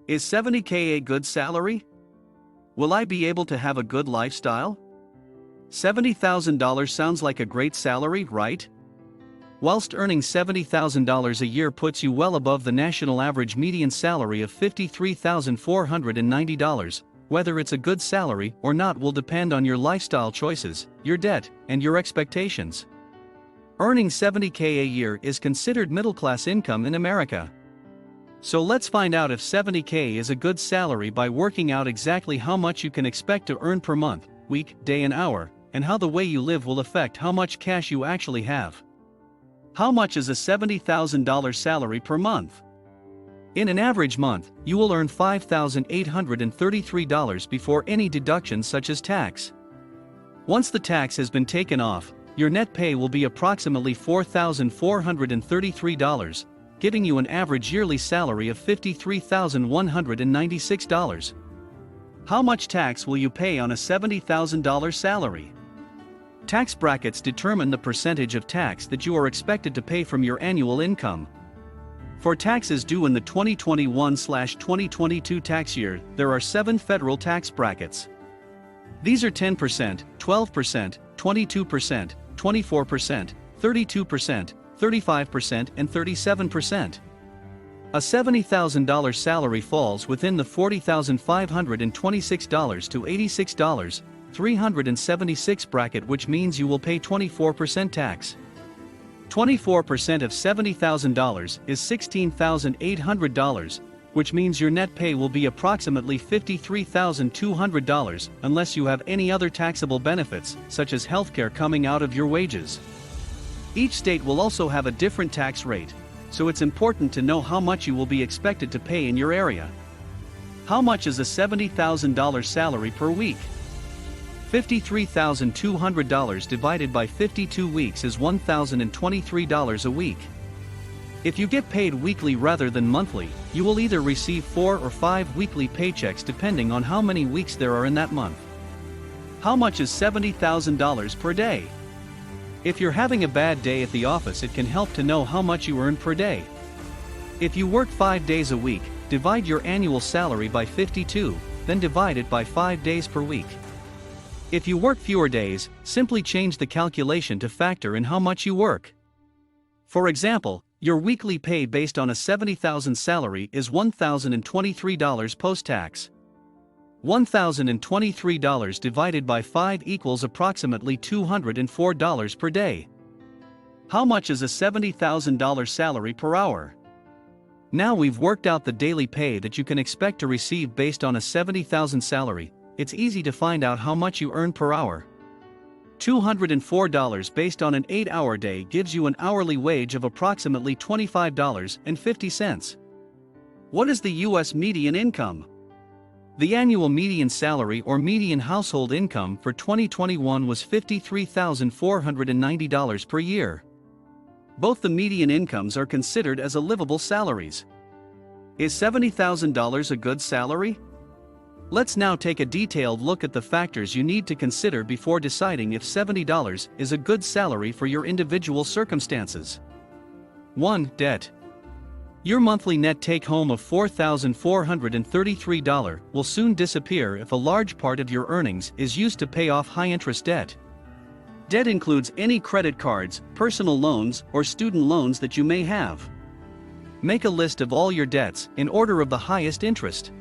Is 70K a good salary? Will I be able to have a good lifestyle? $70,000 sounds like a great salary, right? Whilst earning $70,000 a year puts you well above the national average median salary of $53,490, whether it's a good salary or not will depend on your lifestyle choices, your debt, and your expectations. Earning $70K a year is considered middle-class income in America. So let's find out if $70K is a good salary by working out exactly how much you can expect to earn per month, week, day and hour, and how the way you live will affect how much cash you actually have. How much is a $70,000 salary per month? In an average month, you will earn $5,833 before any deductions such as tax. Once the tax has been taken off, your net pay will be approximately $4,433, giving you an average yearly salary of $53,196. How much tax will you pay on a $70,000 salary? Tax brackets determine the percentage of tax that you are expected to pay from your annual income. For taxes due in the 2021/2022 tax year, there are 7 federal tax brackets. These are 10%, 12%, 22%, 24%, 32%, 35%, and 37%. A $70,000 salary falls within the $40,526 to $86,376 bracket, which means you will pay 24% tax. 24% of $70,000 is $16,800, which means your net pay will be approximately $53,200 unless you have any other taxable benefits, such as healthcare coming out of your wages. Each state will also have a different tax rate, so it's important to know how much you will be expected to pay in your area. How much is a $70,000 salary per week? $53,200 divided by 52 weeks is $1,023 a week. If you get paid weekly rather than monthly, you will either receive 4 or 5 weekly paychecks depending on how many weeks there are in that month. How much is $70,000 per day? If you're having a bad day at the office, it can help to know how much you earn per day. If you work 5 days a week, divide your annual salary by 52, then divide it by 5 days per week. If you work fewer days, simply change the calculation to factor in how much you work. For example, your weekly pay based on a $70,000 salary is $1,023 post-tax. $1,023 divided by 5 equals approximately $204 per day. How much is a $70,000 salary per hour? Now we've worked out the daily pay that you can expect to receive based on a $70,000 salary. It's easy to find out how much you earn per hour. $204 based on an 8-hour day gives you an hourly wage of approximately $25.50. What is the U.S. median income? The annual median salary or median household income for 2021 was $53,490 per year. Both the median incomes are considered as a livable salaries. Is $70,000 a good salary? Let's now take a detailed look at the factors you need to consider before deciding if $70 is a good salary for your individual circumstances. 1. Debt. Your monthly net take-home of $4,433 will soon disappear if a large part of your earnings is used to pay off high-interest debt. Debt includes any credit cards, personal loans, or student loans that you may have. Make a list of all your debts in order of the highest interest.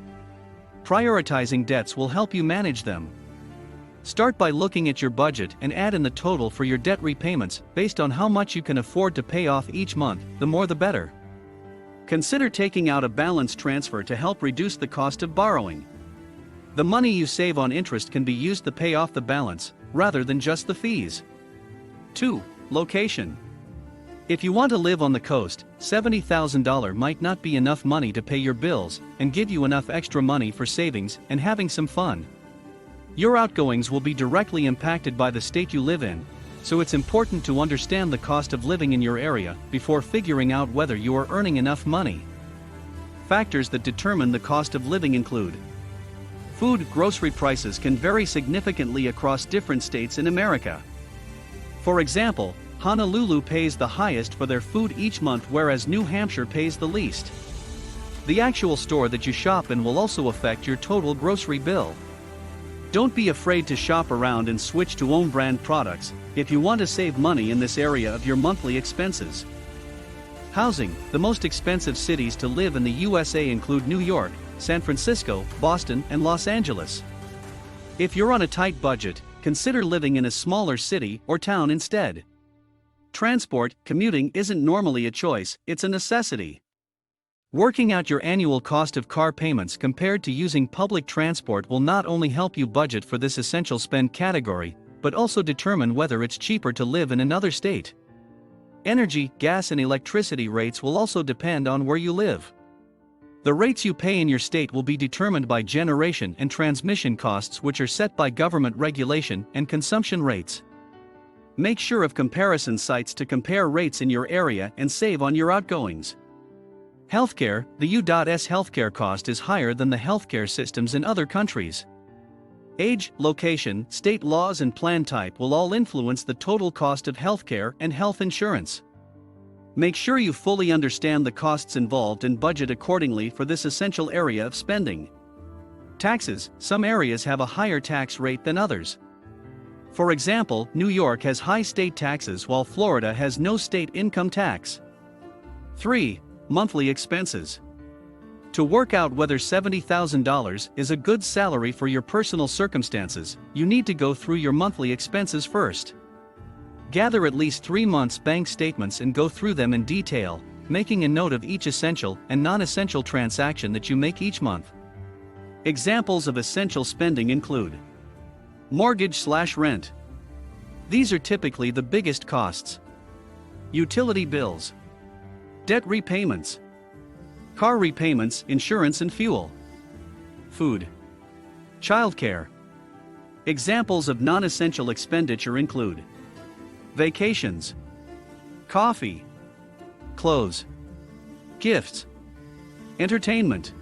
Prioritizing debts will help you manage them. Start by looking at your budget and add in the total for your debt repayments based on how much you can afford to pay off each month, the more the better. Consider taking out a balance transfer to help reduce the cost of borrowing. The money you save on interest can be used to pay off the balance, rather than just the fees. 2. Location. If you want to live on the coast, $70,000 might not be enough money to pay your bills and give you enough extra money for savings and having some fun. Your outgoings will be directly impacted by the state you live in, so it's important to understand the cost of living in your area before figuring out whether you are earning enough money. Factors that determine the cost of living include: food. Grocery prices can vary significantly across different states in America. For example, Honolulu pays the highest for their food each month, whereas New Hampshire pays the least. The actual store that you shop in will also affect your total grocery bill. Don't be afraid to shop around and switch to own brand products if you want to save money in this area of your monthly expenses. Housing. The most expensive cities to live in the USA include New York, San Francisco, Boston, and Los Angeles. If you're on a tight budget, consider living in a smaller city or town instead. Transport. Commuting isn't normally a choice, it's a necessity. Working out your annual cost of car payments compared to using public transport will not only help you budget for this essential spend category, but also determine whether it's cheaper to live in another state. Energy, gas, and electricity rates will also depend on where you live. The rates you pay in your state will be determined by generation and transmission costs, which are set by government regulation, and consumption rates. Make sure of comparison sites to compare rates in your area and save on your outgoings. Healthcare. The U.S. healthcare cost is higher than the healthcare systems in other countries. Age, location, state laws, and plan type will all influence the total cost of healthcare and health insurance. Make sure you fully understand the costs involved and budget accordingly for this essential area of spending. Taxes. Some areas have a higher tax rate than others. For example, New York has high state taxes while Florida has no state income tax. 3. Monthly expenses. To work out whether $70,000 is a good salary for your personal circumstances, you need to go through your monthly expenses first. Gather at least 3 months' bank statements and go through them in detail, making a note of each essential and non-essential transaction that you make each month. Examples of essential spending include mortgage/rent. These are typically the biggest costs. Utility bills. Debt repayments. Car repayments, insurance and fuel. Food. Childcare. Examples of non-essential expenditure include vacations, coffee, clothes, gifts, entertainment,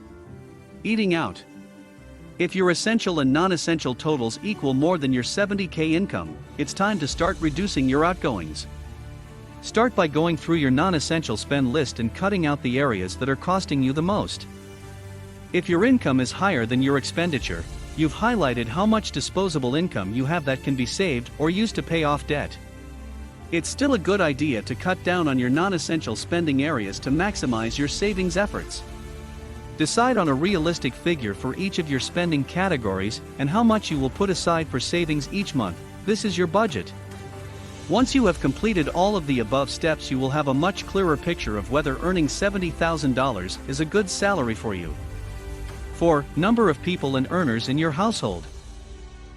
eating out. If your essential and non-essential totals equal more than your $70,000 income, it's time to start reducing your outgoings. Start by going through your non-essential spend list and cutting out the areas that are costing you the most. If your income is higher than your expenditure, you've highlighted how much disposable income you have that can be saved or used to pay off debt. It's still a good idea to cut down on your non-essential spending areas to maximize your savings efforts. Decide on a realistic figure for each of your spending categories and how much you will put aside for savings each month. This is your budget. Once you have completed all of the above steps, you will have a much clearer picture of whether earning $70,000 is a good salary for you. 4. Number of people and earners in your household.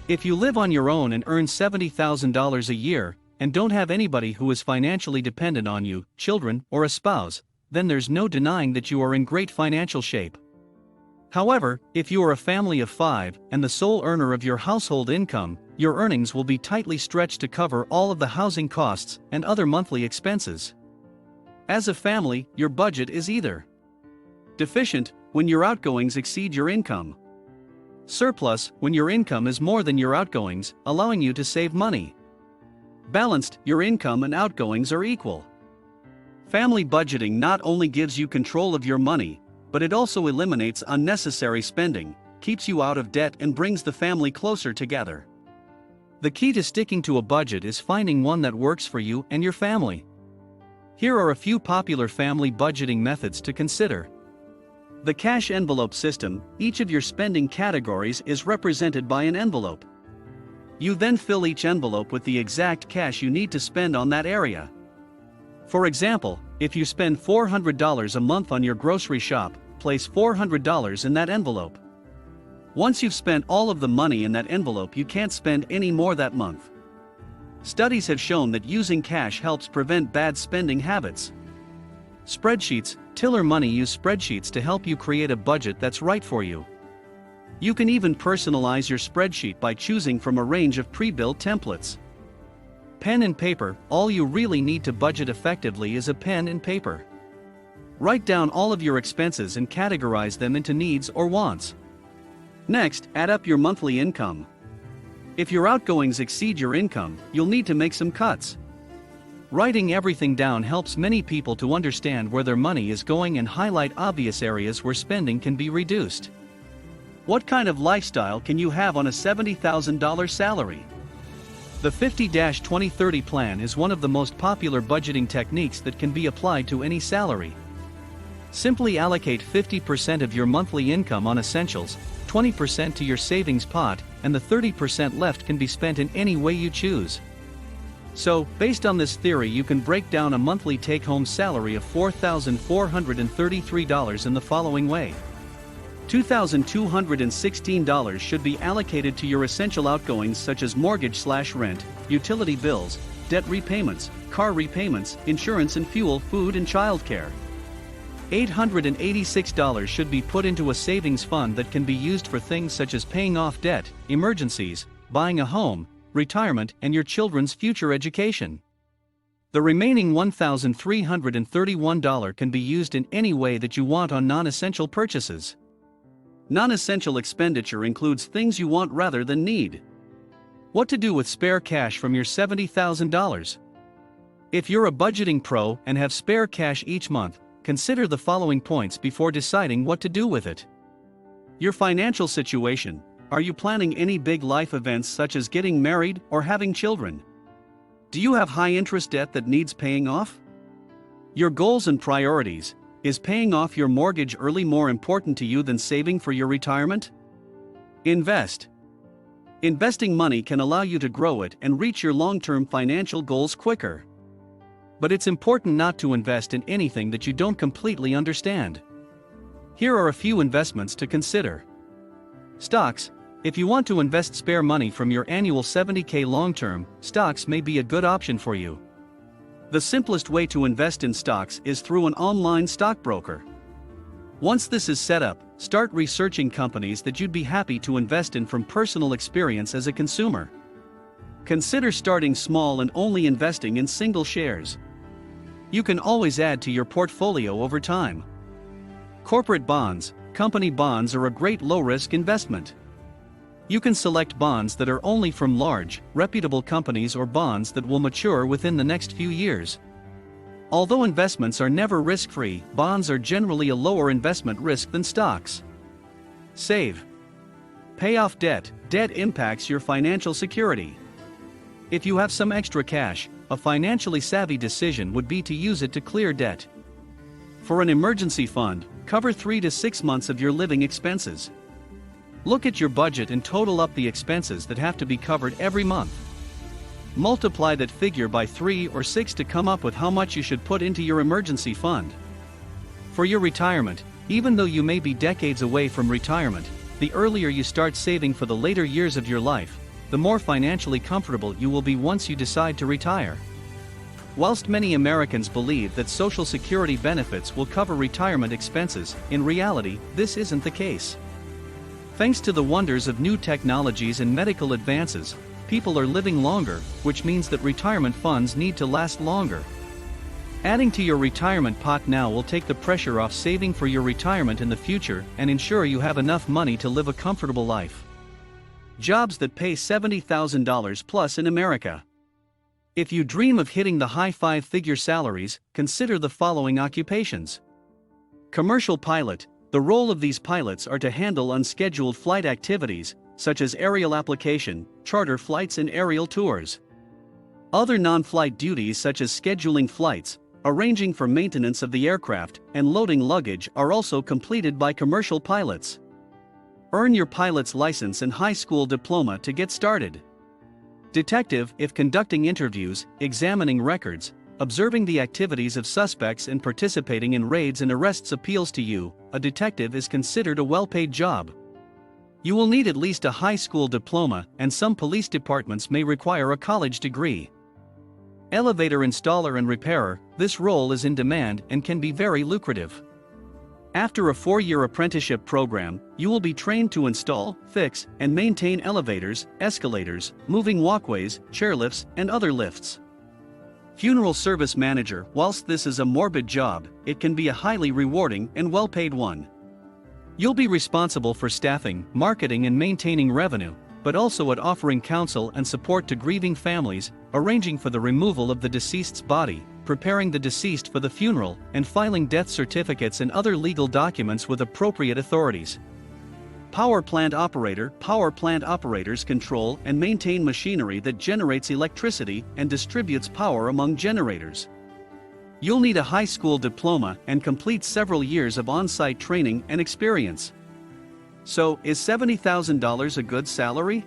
If you live on your own and earn $70,000 a year, and don't have anybody who is financially dependent on you, children, or a spouse, then there's no denying that you are in great financial shape. However, if you are a family of 5 and the sole earner of your household income, your earnings will be tightly stretched to cover all of the housing costs and other monthly expenses. As a family, your budget is either deficient, when your outgoings exceed your income; surplus, when your income is more than your outgoings, allowing you to save money; balanced, your income and outgoings are equal. Family budgeting not only gives you control of your money, but it also eliminates unnecessary spending, keeps you out of debt, and brings the family closer together. The key to sticking to a budget is finding one that works for you and your family. Here are a few popular family budgeting methods to consider. The cash envelope system. Each of your spending categories is represented by an envelope. You then fill each envelope with the exact cash you need to spend on that area. For example, if you spend $400 a month on your grocery shop, place $400 in that envelope. Once you've spent all of the money in that envelope, you can't spend any more that month. Studies have shown that using cash helps prevent bad spending habits. Spreadsheets. Tiller Money use spreadsheets to help you create a budget that's right for you. You can even personalize your spreadsheet by choosing from a range of pre-built templates. Pen and paper. All you really need to budget effectively is a pen and paper. Write down all of your expenses and categorize them into needs or wants. Next, add up your monthly income. If your outgoings exceed your income, you'll need to make some cuts. Writing everything down helps many people to understand where their money is going and highlight obvious areas where spending can be reduced. What kind of lifestyle can you have on a $70,000 salary? The 50-20-30 plan is one of the most popular budgeting techniques that can be applied to any salary. Simply allocate 50% of your monthly income on essentials, 20% to your savings pot, and the 30% left can be spent in any way you choose. So, based on this theory, you can break down a monthly take-home salary of $4,433 in the following way. $2,216 should be allocated to your essential outgoings such as mortgage/rent, utility bills, debt repayments, car repayments, insurance and fuel, food and childcare. $886 should be put into a savings fund that can be used for things such as paying off debt, emergencies, buying a home, retirement, and your children's future education. The remaining $1,331 can be used in any way that you want on non-essential purchases. Non-essential expenditure includes things you want rather than need. What to do with spare cash from your $70,000? If you're a budgeting pro and have spare cash each month, consider the following points before deciding what to do with it. Your financial situation. Are you planning any big life events such as getting married or having children? Do you have high interest debt that needs paying off? Your goals and priorities. Is paying off your mortgage early more important to you than saving for your retirement? Invest. Investing money can allow you to grow it and reach your long-term financial goals quicker. But it's important not to invest in anything that you don't completely understand. Here are a few investments to consider. Stocks. If you want to invest spare money from your annual $70K long-term, stocks may be a good option for you. The simplest way to invest in stocks is through an online stockbroker. Once this is set up, start researching companies that you'd be happy to invest in from personal experience as a consumer. Consider starting small and only investing in single shares. You can always add to your portfolio over time. Corporate bonds. Company bonds are a great low-risk investment. You can select bonds that are only from large, reputable companies or bonds that will mature within the next few years. Although investments are never risk-free, bonds are generally a lower investment risk than stocks. Save. Pay off debt. Debt impacts your financial security. If you have some extra cash, a financially savvy decision would be to use it to clear debt. For an emergency fund, cover 3 to 6 months of your living expenses. Look at your budget and total up the expenses that have to be covered every month. Multiply that figure by 3 or 6 to come up with how much you should put into your emergency fund. For your retirement, even though you may be decades away from retirement, the earlier you start saving for the later years of your life, the more financially comfortable you will be once you decide to retire. Whilst many Americans believe that Social Security benefits will cover retirement expenses, in reality, this isn't the case. Thanks to the wonders of new technologies and medical advances, people are living longer, which means that retirement funds need to last longer. Adding to your retirement pot now will take the pressure off saving for your retirement in the future and ensure you have enough money to live a comfortable life. Jobs that pay $70,000 plus in America. If you dream of hitting the high 5-figure salaries, consider the following occupations. Commercial pilot. The role of these pilots are to handle unscheduled flight activities, such as aerial application, charter flights and aerial tours. Other non-flight duties such as scheduling flights, arranging for maintenance of the aircraft, and loading luggage are also completed by commercial pilots. Earn your pilot's license and high school diploma to get started. Detective. If conducting interviews, examining records, observing the activities of suspects and participating in raids and arrests appeals to you, a detective is considered a well-paid job. You will need at least a high school diploma, and some police departments may require a college degree. Elevator installer and repairer. This role is in demand and can be very lucrative. After a 4-year apprenticeship program, you will be trained to install, fix, and maintain elevators, escalators, moving walkways, chairlifts, and other lifts. Funeral service manager. Whilst this is a morbid job, it can be a highly rewarding and well-paid one. You'll be responsible for staffing, marketing and maintaining revenue, but also at offering counsel and support to grieving families, arranging for the removal of the deceased's body, preparing the deceased for the funeral, and filing death certificates and other legal documents with appropriate authorities. Power plant operators control and maintain machinery that generates electricity and distributes power among generators. You'll need a high school diploma and complete several years of on-site training and experience. So, is $70,000 a good salary?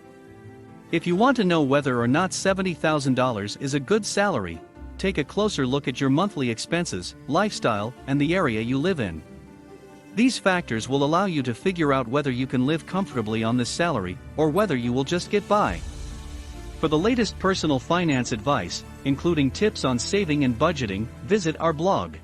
If you want to know whether or not $70,000 is a good salary, take a closer look at your monthly expenses, lifestyle, and the area you live in. These factors will allow you to figure out whether you can live comfortably on this salary, or whether you will just get by. For the latest personal finance advice, including tips on saving and budgeting, visit our blog.